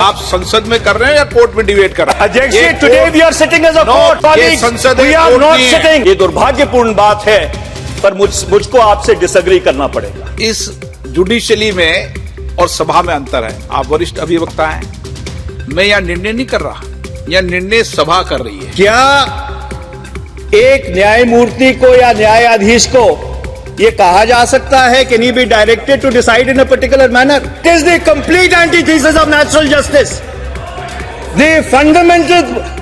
आप संसद में कर रहे हैं या कोर्ट में डिबेट कर रहे हैं? अध्यक्ष जी, today we are sitting as a court, colleagues, संसद वी आर नॉट सिटिंग। ये दुर्भाग्यपूर्ण बात है, पर मुझको आपसे डिसएग्री करना पड़ेगा। इस जुडिशली में और सभा में अंतर है। आप वरिष्ठ अभिवक्ता हैं, मैं यह निर्णय नहीं कर रहा, यह निर्णय सभा कर रही है। क्या एक न्यायमूर्ति को या न्यायाधीश को ये कहा जा सकता है can he be directed to decide in a particular manner? It is the complete antithesis of natural justice. The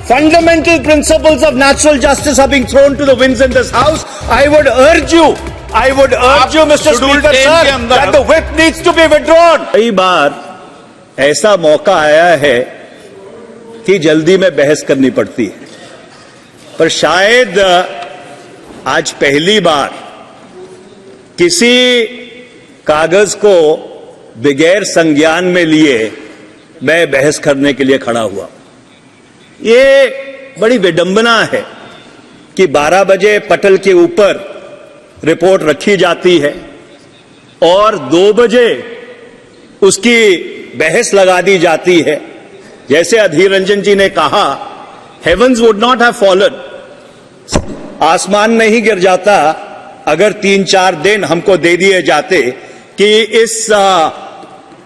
fundamental principles of natural justice are being thrown to the winds in this house. I would urge you, Mr. Speaker, sir, that the whip needs to be withdrawn. कई बार ऐसा मौका आया है कि जल्दी में बहस करनी पड़ती है, पर शायद आज पहली बार किसी कागज को बगैर संज्ञान में लिए मैं बहस करने के लिए खड़ा हुआ। ये बड़ी विडंबना है कि 12 बजे पटल के ऊपर रिपोर्ट रखी जाती है और 2 बजे उसकी बहस लगा दी जाती है। जैसे अधीर रंजन जी ने कहा, heavens would not have fallen, आसमान नहीं गिर जाता अगर 3-4 दिन हमको दे दिए जाते कि इस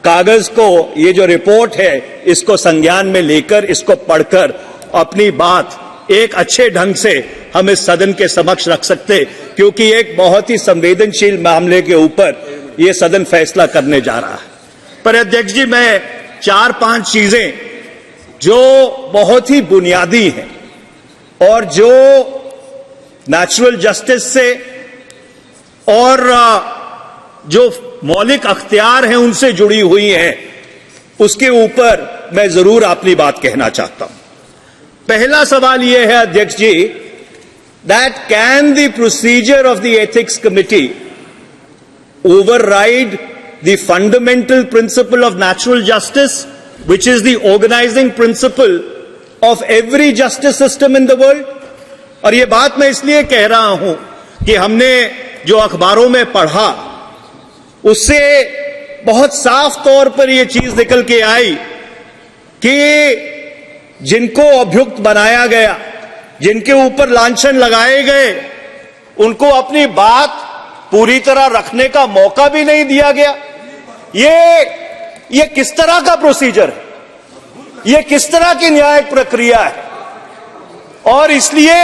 कागज को, ये जो रिपोर्ट है, इसको संज्ञान में लेकर, इसको पढ़कर अपनी बात एक अच्छे ढंग से हम इस सदन के समक्ष रख सकते, क्योंकि एक बहुत ही संवेदनशील मामले के ऊपर ये सदन फैसला करने जा रहा है। पर अध्यक्ष जी, मैं 4-5 चीजें जो बहुत ही बुनियादी हैं और जो नेचुरल जस्टिस से और जो मौलिक अख्तियार हैं उनसे जुड़ी हुई हैं, उसके ऊपर मैं जरूर अपनी बात कहना चाहता हूं। पहला सवाल यह है अध्यक्ष जी, that can the procedure of the ethics committee override the fundamental principle of natural justice, which is the organizing principle of every justice system in the world? और ये बात मैं इसलिए कह रहा हूं कि हमने जो अखबारों में पढ़ा उससे बहुत साफ तौर पर यह चीज निकल के आई कि जिनको अभियुक्त बनाया गया, जिनके ऊपर लांछन लगाए गए, उनको अपनी बात पूरी तरह रखने का मौका भी नहीं दिया गया। ये किस तरह का प्रोसीजर है? ये किस तरह की न्यायिक प्रक्रिया है? और इसलिए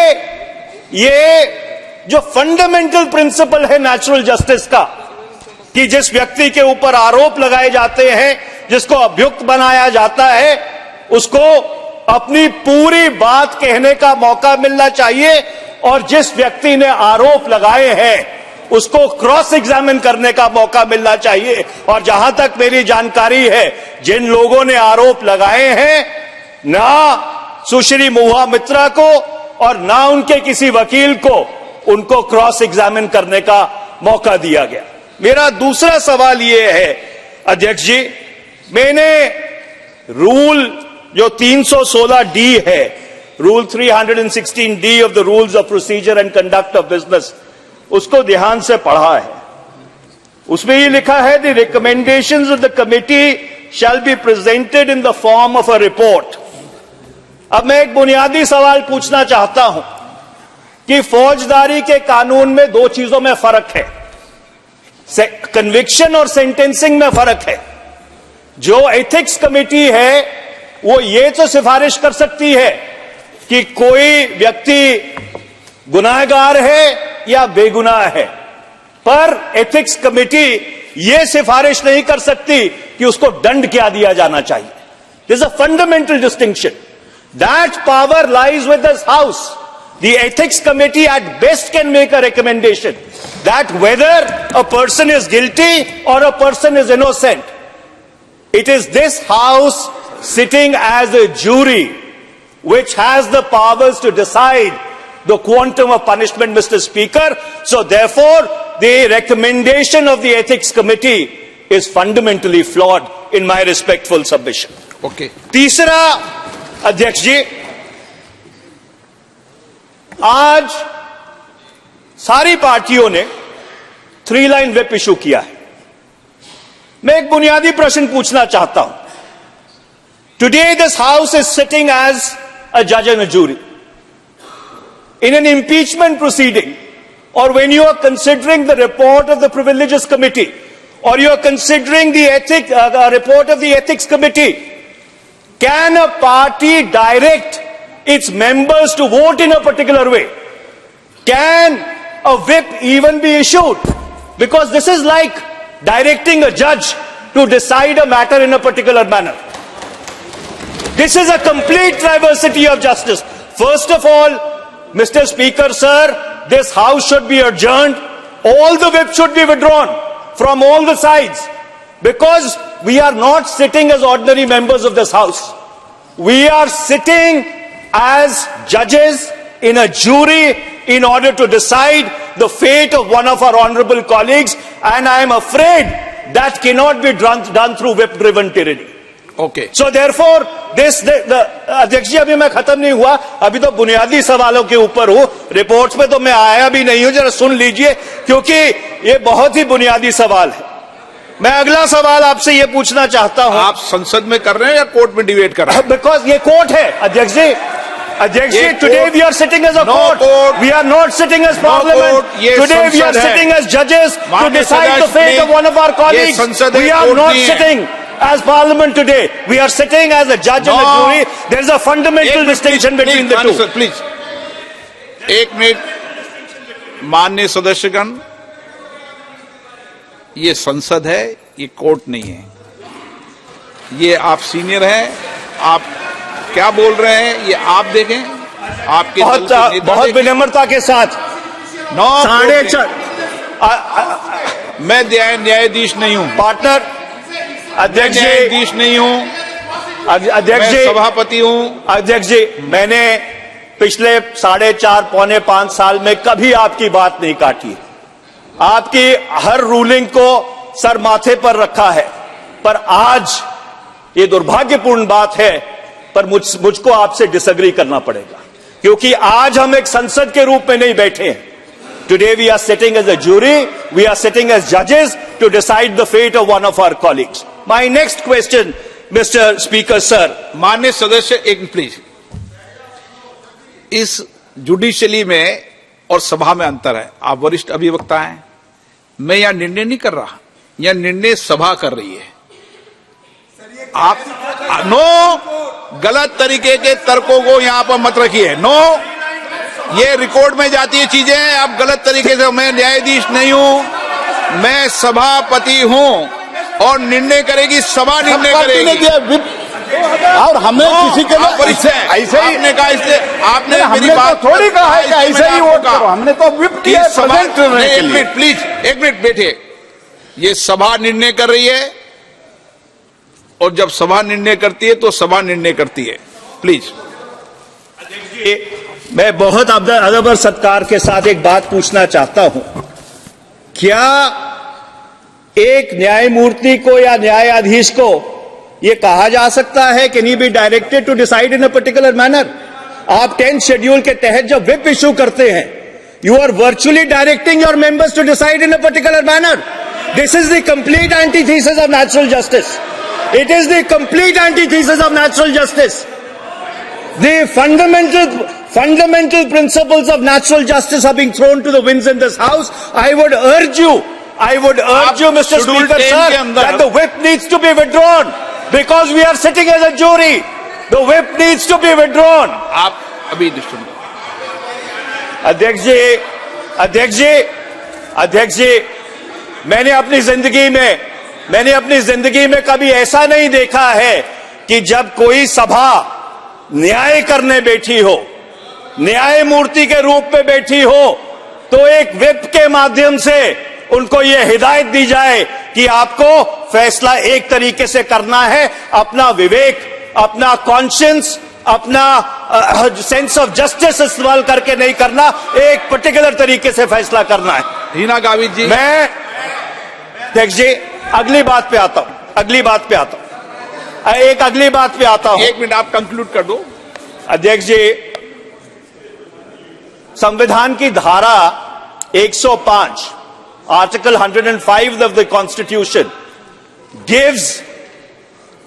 ये जो फंडामेंटल प्रिंसिपल है नेचुरल जस्टिस का, कि जिस व्यक्ति के ऊपर आरोप लगाए जाते हैं, जिसको अभियुक्त बनाया जाता है, उसको अपनी पूरी बात कहने का मौका मिलना चाहिए, और जिस व्यक्ति ने आरोप लगाए हैं उसको क्रॉस एग्जामिन करने का मौका मिलना चाहिए। और जहां तक मेरी जानकारी है, जिन लोगों ने आरोप लगाए हैं, ना सुश्री महुआ मित्रा को और ना उनके किसी वकील को उनको क्रॉस एग्जामिन करने का मौका दिया गया। मेरा दूसरा सवाल यह है अध्यक्ष जी, मैंने रूल जो 316D है, rule 316D of the rules of procedure and conduct of business, उसको ध्यान से पढ़ा है। उसमें ये लिखा है, the recommendations of the committee shall be presented in the form of a report. अब मैं एक बुनियादी सवाल पूछना चाहता हूं कि फौजदारी के कानून में 2 चीजों में फर्क है, कन्विक्शन और सेंटेंसिंग में फर्क है। जो एथिक्स कमेटी है वो ये तो सिफारिश कर सकती है कि कोई व्यक्ति गुनाहगार है या बेगुनाह है, पर एथिक्स कमेटी यह सिफारिश नहीं कर सकती कि उसको दंड क्या दिया जाना चाहिए। This is a fundamental distinction. That power lies with this house. The ethics committee at best can make a recommendation that whether a person is guilty or a person is innocent. It is this house sitting as a jury which has the powers to decide the quantum of punishment, Mr. Speaker. So therefore, the recommendation of the ethics committee is fundamentally flawed in my respectful submission. Okay. तीसरा अध्यक्ष जी, आज सारी पार्टियों ने 3 line whip issue किया है। मैं एक बुनियादी प्रश्न पूछना चाहता हूं Today, this House is sitting as a judge and a jury. In an impeachment proceeding, or when you are considering the report of the Privileges Committee, or you are considering the report of the Ethics Committee, can a party direct its members to vote in a particular way? Can a whip even be issued? Because this is like directing a judge to decide a matter in a particular manner. This is a complete diversity of justice. First of all, Mr. Speaker, sir, this House should be adjourned. All the whips should be withdrawn from all the sides, because we are not sitting as ordinary members of this House. We are sitting as judges in a jury in order to decide the fate of one of our honorable colleagues, and I am afraid that cannot be done through whip-driven tyranny. Okay. So therefore, अध्यक्ष जी, अभी मैं खत्म नहीं हुआ, अभी तो बुनियादी सवालों के ऊपर हूं, रिपोर्ट्स पे तो मैं आया भी नहीं हूं, जरा सुन लीजिए, क्योंकि ये बहुत ही बुनियादी सवाल है. मैं अगला सवाल आपसे ये पूछना चाहता हूं. आप संसद में कर रहे हैं या कोर्ट में डिबेट कर रहे हैं? बिकॉज ये कोर्ट है अध्यक्ष जी. अध्यक्ष जी, today we are sitting as a court, we are not sitting as parliament. Today we are sitting as जजेस to decide the fate of one of our colleagues. We are not sitting as parliament today. We are sitting as a judge and a jury. There is a fundamental distinction between the two. Sir, please. एक minute. माननीय सदस्यगण, ये संसद है, ये court नहीं है. ये आप सीनियर हैं, आप क्या बोल रहे हैं ये आप देखें. आपके बहुत विनम्रता के साथ 4:30. मैं न्यायाधीश नहीं हूं पार्टनर. अध्यक्ष जी, न्यायाधीश नहीं हूं. अध्यक्ष जी, सभापति हूं. अध्यक्ष जी, मैंने पिछले 4.5 पौने 5 साल में कभी आपकी बात नहीं काटी. आपकी हर रूलिंग को सर माथे पर रखा है. पर आज ये दुर्भाग्यपूर्ण बात है, पर मुझको आपसे डिसएग्री करना पड़ेगा, क्योंकि आज हम एक संसद के रूप में नहीं बैठे हैं. Today we are sitting as a jury, we are sitting as judges to decide the fate of one of our colleagues. My next question, Mr. Speaker, sir. माननीय सदस्य, एक प्लीज. इस जुडिशली में और सभा में अंतर है. आप वरिष्ठ अभिवक्ता हैं, मैं यहां निर्णय नहीं कर रहा, यहां निर्णय सभा कर रही है. आप गलत तरीके के तर्कों को यहां पर मत रखिए. ये रिकॉर्ड में जाती है चीजें. आप गलत तरीके से. मैं न्यायाधीश नहीं हूं, मैं सभापति हूं, और निर्णय करेगी सभा. निर्णय करेगी. और हमें किसी के लिए ऐसे ही आपने कहा, इसलिए आपने मेरी बात तो थोड़ी कहा है कि ऐसे ही वोट करो. हमने तो विप किया है प्रेजेंट करने के लिए. एक मिनट प्लीज, एक मिनट बैठिए. ये सभा निर्णय कर रही है, और जब सभा निर्णय करती है तो सभा निर्णय करती है. प्लीज. मैं बहुत अदब और सत्कार के साथ एक बात पूछना चाहता हूं. क्या एक न्यायमूर्ति को या न्यायाधीश को यह कहा जा सकता है कि नहीं be directed to decide in a particular manner? आप 10th शेड्यूल के तहत जब व्हिप इशू करते हैं, you are virtually directing your members to decide in a particular manner. This is the complete antithesis of natural justice. It is the complete antithesis of natural justice. The fundamental principles of natural justice are being thrown to the winds in this House. I would urge you, Mr. Speaker, sir, that the whip needs to be withdrawn, because we are sitting as a jury. The whip needs to be withdrawn. आप अभी सुनो. अध्यक्ष जी, मैंने अपनी जिंदगी में कभी ऐसा नहीं देखा है कि जब कोई सभा न्याय करने बैठी हो, न्यायमूर्ति के रूप में बैठी हो, तो एक व्हिप के माध्यम से उनको यह हिदायत दी जाए कि आपको फैसला एक तरीके से करना है, अपना विवेक, अपना कॉन्शियंस, अपना सेंस ऑफ जस्टिस इस्तेमाल करके नहीं करना, एक पर्टिकुलर तरीके से फैसला करना है. हीना गावित जी, मैं अध्यक्ष जी अगली बात पे आता हूं. एक मिनट, आप कंक्लूड कर दो. अध्यक्ष जी, संविधान की धारा 105, article 105 of the Constitution gives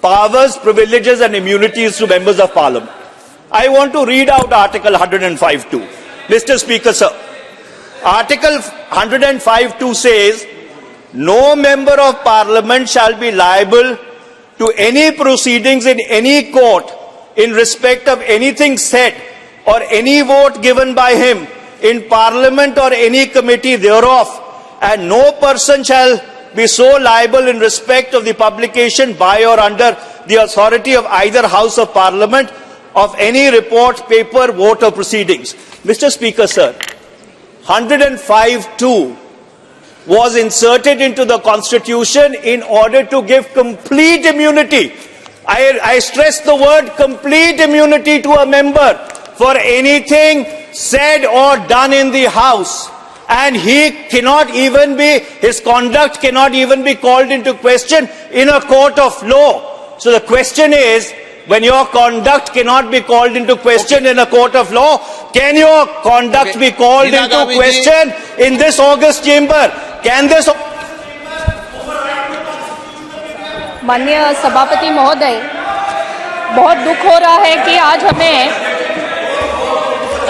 powers, privileges and immunities to members of parliament. I want to read out Article 105(2). Mr. Speaker, sir, Article 105(2) says, no member of parliament shall be liable to any proceedings in any court in respect of anything said or any vote given by him in parliament or any committee thereof, and no person shall be so liable in respect of the publication by or under the authority of either House of Parliament of any report, paper, vote or proceedings. Mr. Speaker, sir, 105(2) was inserted into the Constitution in order to give complete immunity. I stress the word complete immunity to a member for anything said or done in the House. And he cannot even be, his conduct cannot even be called into question in a court of law. So the question is, when your conduct cannot be called into question in a court of law, can your conduct be called Hina into Gandhi ji. question in this august chamber? Can this... माननीय सभापति महोदय, बहुत दुख हो रहा है कि आज हमें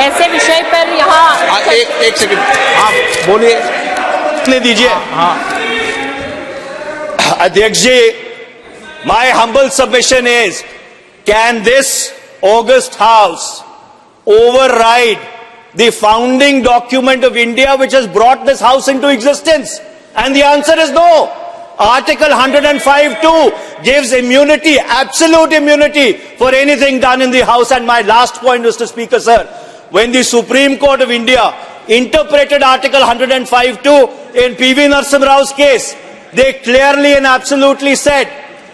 ऐसे विषय पर यहाँ एक सेकंड, आप बोलिए। ले दीजिए। अध्यक्ष जी, my humble submission is, can this august house override the founding document of India which has brought this house into existence? And the answer is no. Article 105(2) gives immunity, absolute immunity for anything done in the House. And my last point, Mr. Speaker, sir, when the Supreme Court of India interpreted Article 105(2) in P.V. Narasimha Rao's case, they clearly and absolutely said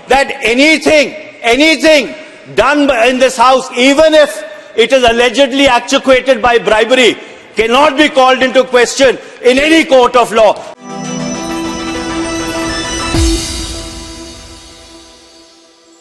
that anything done in this House, even if it is allegedly actuated by bribery, cannot be called into question in any court of law.